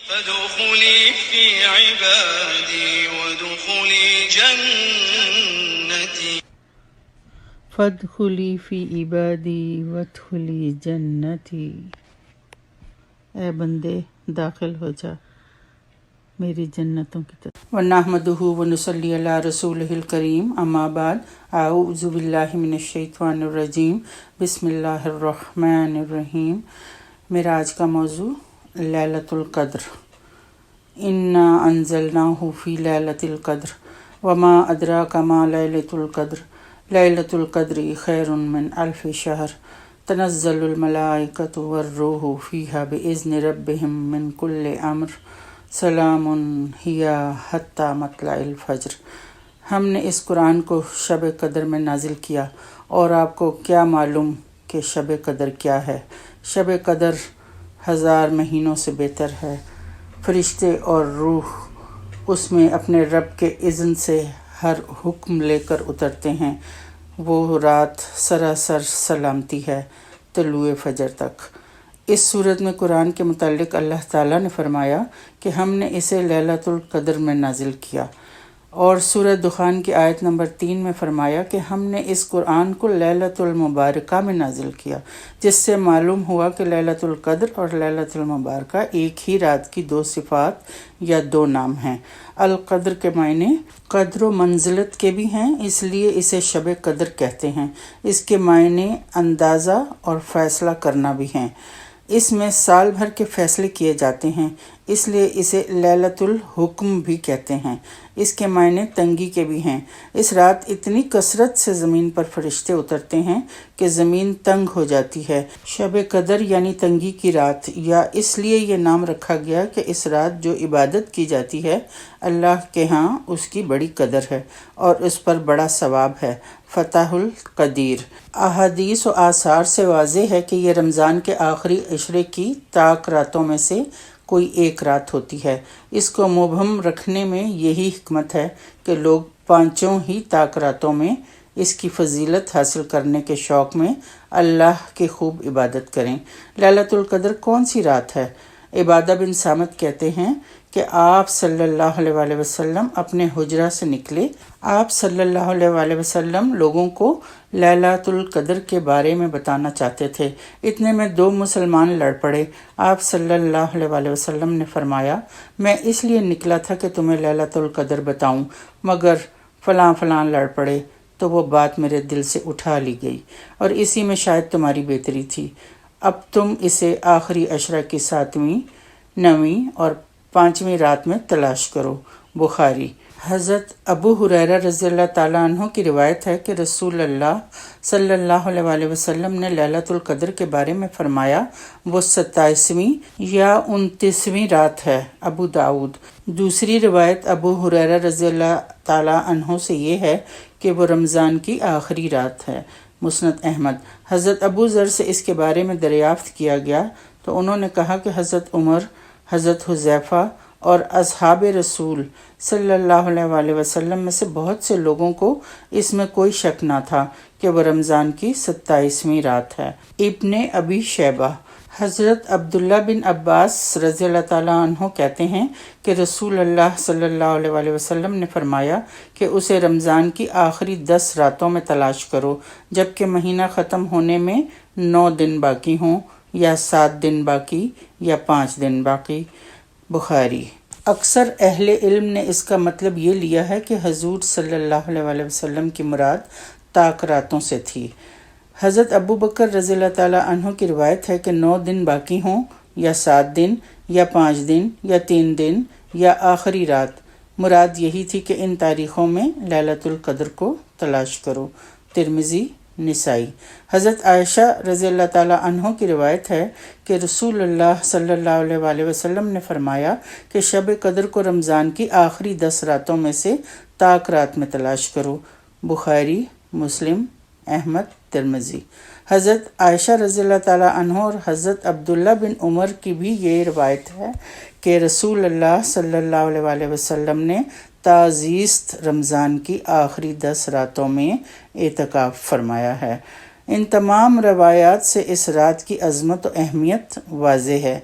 فادخلی فی عبادی وادخلی جنتی فادخلی فی عبادی وادخلی جنتی، اے بندے داخل ہو جا میری جنتوں کی طرف۔ وَنَحْمَدُهُ وَنُصَلِّي عَلَىٰ رَسُولِهِ الْكَرِيمِ اما بعد، اعوذ باللہ من الشیطان الرجیم، بسم اللہ الرحمن الرحیم۔ میرا آج کا موضوع لیلۃ القدر۔ اِنَّا أَنزَلْنَاهُ فِي لَيْلَةِ الْقَدْرِ وَمَا أَدْرَاكَ مَا لَيْلَةُ الْقَدْرِ لَيْلَةُ الْقَدْرِ خَيْرٌ مِّنْ أَلْفِ شَهْرٍ تَنَزَّلُ الْمَلَائِكَةُ وَالرُّوحُ فِيهَا بِإِذْنِ رَبِّهِم مِّن كُلِّ أَمْرٍ سلام ہی حتی مطلع الفجر۔ ہم نے اس قرآن کو شب قدر میں نازل کیا، اور آپ کو کیا معلوم کہ شب قدر کیا ہے؟ شب قدر 1000 مہینوں سے بہتر ہے۔ فرشتے اور روح اس میں اپنے رب کے اذن سے ہر حکم لے کر اترتے ہیں۔ وہ رات سراسر سلامتی ہے طلوع فجر تک۔ اس صورت میں قرآن کے متعلق اللہ تعالیٰ نے فرمایا کہ ہم نے اسے لیلۃ القدر میں نازل کیا، اور سورہ دخان کی آیت نمبر 3 میں فرمایا کہ ہم نے اس قرآن کو لیلۃ المبارکہ میں نازل کیا، جس سے معلوم ہوا کہ لیلۃ القدر اور لیلۃ المبارکہ ایک ہی رات کی 2 صفات یا 2 نام ہیں۔ القدر کے معنی قدر و منزلت کے بھی ہیں، اس لیے اسے شب قدر کہتے ہیں۔ اس کے معنی اندازہ اور فیصلہ کرنا بھی ہیں۔ اس میں سال بھر کے فیصلے کیے جاتے ہیں، اس لیے اسے لیلۃ الحکم بھی کہتے ہیں۔ اس کے معنی تنگی کے بھی ہیں۔ اس رات اتنی کثرت سے زمین پر فرشتے اترتے ہیں کہ زمین تنگ ہو جاتی ہے۔ شب قدر یعنی تنگی کی رات، یا اس لیے یہ نام رکھا گیا کہ اس رات جو عبادت کی جاتی ہے اللہ کے ہاں اس کی بڑی قدر ہے اور اس پر بڑا ثواب ہے۔ فتح القدیر۔ احادیث و آثار سے واضح ہے کہ یہ رمضان کے آخری عشرے کی طاق راتوں میں سے کوئی ایک رات ہوتی ہے۔ اس کو مبہم رکھنے میں یہی حکمت ہے کہ لوگ 5 ہی طاق راتوں میں اس کی فضیلت حاصل کرنے کے شوق میں اللہ کی خوب عبادت کریں۔ لیلۃ القدر کون سی رات ہے؟ عبادہ بن صامت کہتے ہیں کہ آپ صلی اللہ علیہ وآلہ وسلم اپنے حجرہ سے نکلے۔ آپ صلی اللہ علیہ وآلہ وسلم لوگوں کو لیلۃ القدر کے بارے میں بتانا چاہتے تھے۔ اتنے میں 2 مسلمان لڑ پڑے۔ آپ صلی اللہ علیہ وآلہ وسلم نے فرمایا، میں اس لیے نکلا تھا کہ تمہیں لیلۃ القدر بتاؤں، مگر فلاں فلاں لڑ پڑے، تو وہ بات میرے دل سے اٹھا لی گئی، اور اسی میں شاید تمہاری بہتری تھی۔ اب تم اسے آخری عشرہ کی 7ویں، 9ویں اور 5ویں رات میں تلاش کرو۔ بخاری۔ حضرت ابو ہریرہ رضی اللہ تعالیٰ عنہ کی روایت ہے کہ رسول اللہ صلی اللہ علیہ وآلہ وسلم نے لیلۃ القدر کے بارے میں فرمایا، وہ 27ویں یا 29ویں رات ہے۔ ابو داؤد۔ دوسری روایت ابو ہریرہ رضی اللہ تعالیٰ عنہ سے یہ ہے کہ وہ رمضان کی آخری رات ہے۔ مسند احمد۔ حضرت ابو ذر سے اس کے بارے میں دریافت کیا گیا تو انہوں نے کہا کہ حضرت عمر، حضرت حذیفہ اور اصحاب رسول صلی اللہ علیہ وآلہ وسلم میں سے بہت سے لوگوں کو اس میں کوئی شک نہ تھا کہ وہ رمضان کی 27ویں رات ہے۔ ابن ابی شیبہ۔ حضرت عبداللہ بن عباس رضی اللہ تعالیٰ عنہ کہتے ہیں کہ رسول اللہ صلی اللہ علیہ وآلہ وسلم نے فرمایا کہ اسے رمضان کی آخری 10 راتوں میں تلاش کرو، جبکہ مہینہ ختم ہونے میں 9 دن باقی ہوں، یا 7 دن باقی، یا 5 دن باقی۔ بخاری۔ اکثر اہل علم نے اس کا مطلب یہ لیا ہے کہ حضور صلی اللہ علیہ وآلہ وسلم کی مراد طاق راتوں سے تھی۔ حضرت ابو بکر رضی اللہ تعالیٰ عنہ کی روایت ہے کہ 9 دن باقی ہوں، یا 7 دن، یا 5 دن، یا 3 دن، یا آخری رات۔ مراد یہی تھی کہ ان تاریخوں میں لیلۃ القدر کو تلاش کرو۔ ترمذی، نسائی۔ حضرت عائشہ رضی اللہ تعالیٰ عنہ کی روایت ہے کہ رسول اللہ صلی اللہ علیہ وآلہ وسلم نے فرمایا کہ شب قدر کو رمضان کی آخری 10 راتوں میں سے طاق رات میں تلاش کرو۔ بخاری، مسلم، احمد، ترمذی۔ حضرت عائشہ رضی اللہ تعالیٰ عنہ اور حضرت عبداللہ بن عمر کی بھی یہ روایت ہے کہ رسول اللہ صلی اللہ علیہ وآلہ وسلم نے تازیست رمضان کی آخری 10 راتوں میں اعتکاف فرمایا ہے۔ ان تمام روایات سے اس رات کی عظمت و اہمیت واضح ہے۔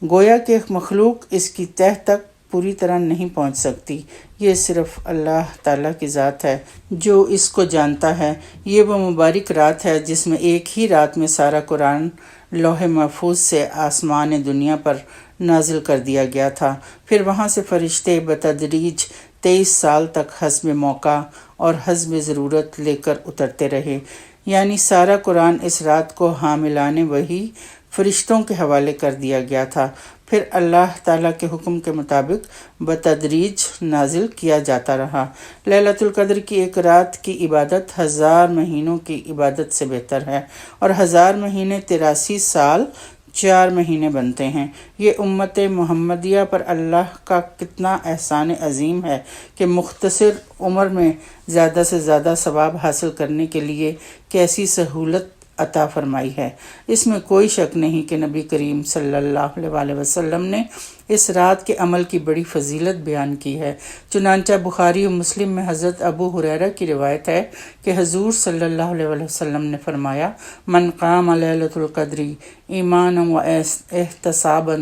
گویا کہ مخلوق اس کی تہ تک پوری طرح نہیں پہنچ سکتی۔ یہ صرف اللہ تعالیٰ کی ذات ہے جو اس کو جانتا ہے۔ یہ وہ مبارک رات ہے جس میں ایک ہی رات میں سارا قرآن لوح محفوظ سے آسمان دنیا پر نازل کر دیا گیا تھا۔ پھر وہاں سے فرشتے بتدریج 23 سال تک حسب موقع اور حسب ضرورت لے کر اترتے رہے، یعنی سارا قرآن اس رات کو حاملان وحی فرشتوں کے حوالے کر دیا گیا تھا، پھر اللہ تعالیٰ کے حکم کے مطابق بتدریج نازل کیا جاتا رہا۔ لیلۃ القدر کی ایک رات کی عبادت 1000 مہینوں کی عبادت سے بہتر ہے، اور 1000 مہینے 83 سال 4 مہینے بنتے ہیں۔ یہ امت محمدیہ پر اللہ کا کتنا احسان عظیم ہے کہ مختصر عمر میں زیادہ سے زیادہ ثواب حاصل کرنے کے لیے کیسی سہولت عطا فرمائی ہے۔ اس میں کوئی شک نہیں کہ نبی کریم صلی اللہ علیہ وسلم نے اس رات کے عمل کی بڑی فضیلت بیان کی ہے۔ چنانچہ بخاری و مسلم میں حضرت ابو ہریرہ کی روایت ہے کہ حضور صلی اللہ علیہ وسلم نے فرمایا، من قام لیلۃ القدر ایمانا و احتسابا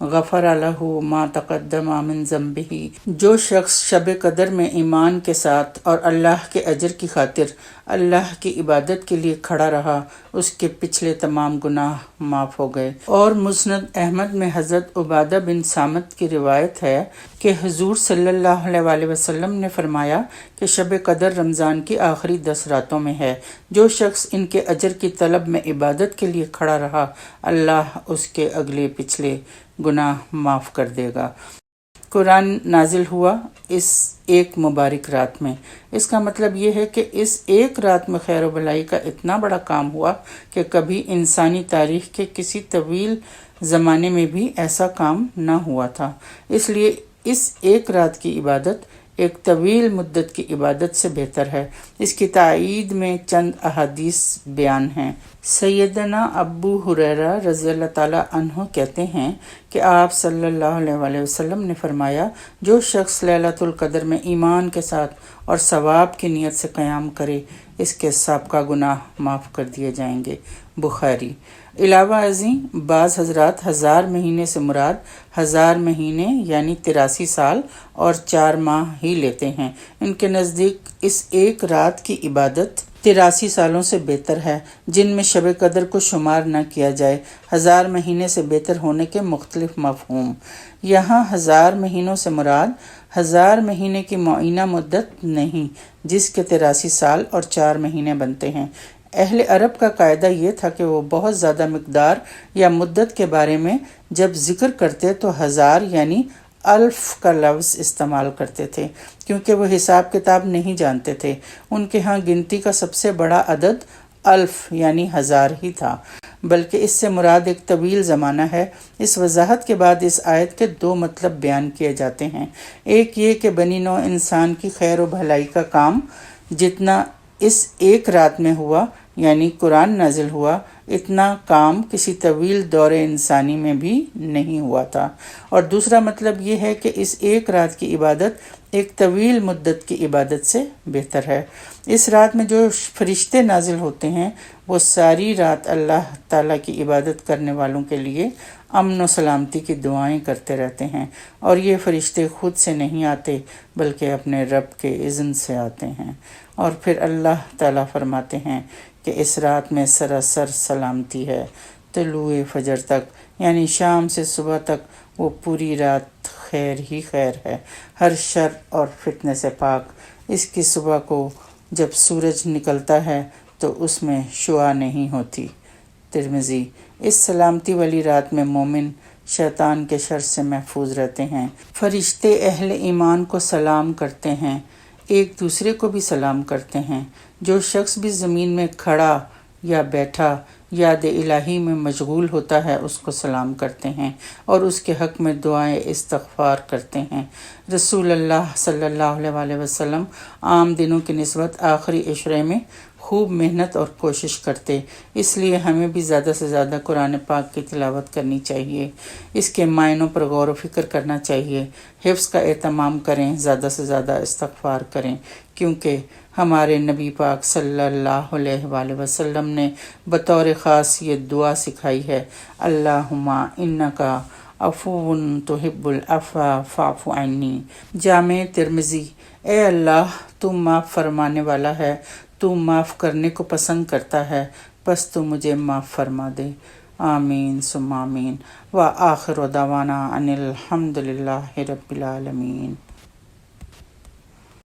غفر لہ ما تقدم من ذنبہ، جو شخص شب قدر میں ایمان کے ساتھ اور اللہ کے اجر کی خاطر اللہ کی عبادت کے لیے کھڑا رہا، اس کے پچھلے تمام گناہ معاف ہو گئے۔ اور مسند احمد میں حضرت عبادہ بن صامت کی روایت ہے کہ حضور صلی اللہ علیہ وسلم نے فرمایا کہ شب قدر رمضان کی آخری 10 راتوں میں ہے، جو شخص ان کے اجر کی طلب میں عبادت کے لیے کھڑا رہا، اللہ اس کے اگلے پچھلے گناہ معاف کر دے گا۔ قرآن نازل ہوا اس ایک مبارک رات میں، اس کا مطلب یہ ہے کہ اس ایک رات میں خیر و بھلائی کا اتنا بڑا کام ہوا کہ کبھی انسانی تاریخ کے کسی طویل زمانے میں بھی ایسا کام نہ ہوا تھا۔ اس لیے اس ایک رات کی عبادت ایک طویل مدت کی عبادت سے بہتر ہے۔ اس کی تائید میں چند احادیث بیان ہیں۔ سیدنا ابو ہریرہ رضی اللہ تعالیٰ عنہ کہتے ہیں کہ آپ صلی اللہ علیہ وسلم نے فرمایا، جو شخص لیلۃ القدر میں ایمان کے ساتھ اور ثواب کی نیت سے قیام کرے، اس کے سابقہ گناہ معاف کر دیے جائیں گے۔ بخاری۔ علاوہ ازیں بعض حضرات 1000 مہینے سے مراد 1000 مہینے یعنی 83 سال اور 4 ماہ ہی لیتے ہیں۔ ان کے نزدیک اس ایک رات کی عبادت 83 سالوں سے بہتر ہے جن میں شب قدر کو شمار نہ کیا جائے۔ 1000 مہینے سے بہتر ہونے کے مختلف مفہوم۔ یہاں 1000 مہینوں سے مراد 1000 مہینے کی معینہ مدت نہیں، جس کے 83 سال اور 4 مہینے بنتے ہیں۔ اہل عرب کا قاعدہ یہ تھا کہ وہ بہت زیادہ مقدار یا مدت کے بارے میں جب ذکر کرتے تو 1000 یعنی 1000 کا لفظ استعمال کرتے تھے، کیونکہ وہ حساب کتاب نہیں جانتے تھے۔ ان کے ہاں گنتی کا سب سے بڑا عدد 1000 یعنی 1000 ہی تھا، بلکہ اس سے مراد ایک طویل زمانہ ہے۔ اس وضاحت کے بعد اس آیت کے 2 مطلب بیان کیے جاتے ہیں۔ ایک یہ کہ بنی نوع انسان کی خیر و بھلائی کا کام جتنا اس ایک رات میں ہوا یعنی قرآن نازل ہوا، اتنا کام کسی طویل دور انسانی میں بھی نہیں ہوا تھا۔ اور دوسرا مطلب یہ ہے کہ اس ایک رات کی عبادت ایک طویل مدت کی عبادت سے بہتر ہے۔ اس رات میں جو فرشتے نازل ہوتے ہیں وہ ساری رات اللہ تعالیٰ کی عبادت کرنے والوں کے لیے امن و سلامتی کی دعائیں کرتے رہتے ہیں، اور یہ فرشتے خود سے نہیں آتے بلکہ اپنے رب کے اذن سے آتے ہیں۔ اور پھر اللہ تعالیٰ فرماتے ہیں کہ اس رات میں سراسر سلامتی ہے، طلوع فجر تک یعنی شام سے صبح تک وہ پوری رات خیر ہی خیر ہے، ہر شر اور فتنے سے پاک۔ اس کی صبح کو جب سورج نکلتا ہے تو اس میں شعاع نہیں ہوتی۔ ترمذی۔ اس سلامتی والی رات میں مومن شیطان کے شر سے محفوظ رہتے ہیں۔ فرشتے اہل ایمان کو سلام کرتے ہیں، ایک دوسرے کو بھی سلام کرتے ہیں۔ جو شخص بھی زمین میں کھڑا یا بیٹھا یاد الہی میں مشغول ہوتا ہے اس کو سلام کرتے ہیں اور اس کے حق میں دعائیں استغفار کرتے ہیں۔ رسول اللہ صلی اللہ علیہ وسلم عام دنوں کی نسبت آخری عشرے میں خوب محنت اور کوشش کرتے، اس لیے ہمیں بھی زیادہ سے زیادہ قرآن پاک کی تلاوت کرنی چاہیے، اس کے معنوں پر غور و فکر کرنا چاہیے، حفظ کا اہتمام کریں، زیادہ سے زیادہ استغفار کریں، کیونکہ ہمارے نبی پاک صلی اللہ علیہ وآلہ وسلم نے بطور خاص یہ دعا سکھائی ہے، اللہم انکا عفو تحب العفو فاعف عنی۔ جامع ترمذی۔ اے اللہ تو معاف فرمانے والا ہے، تو معاف کرنے کو پسند کرتا ہے، بس تو مجھے معاف فرما دے۔ آمین ثم آمین۔ وآخر دعوانا ان الحمد للہ رب العالمین۔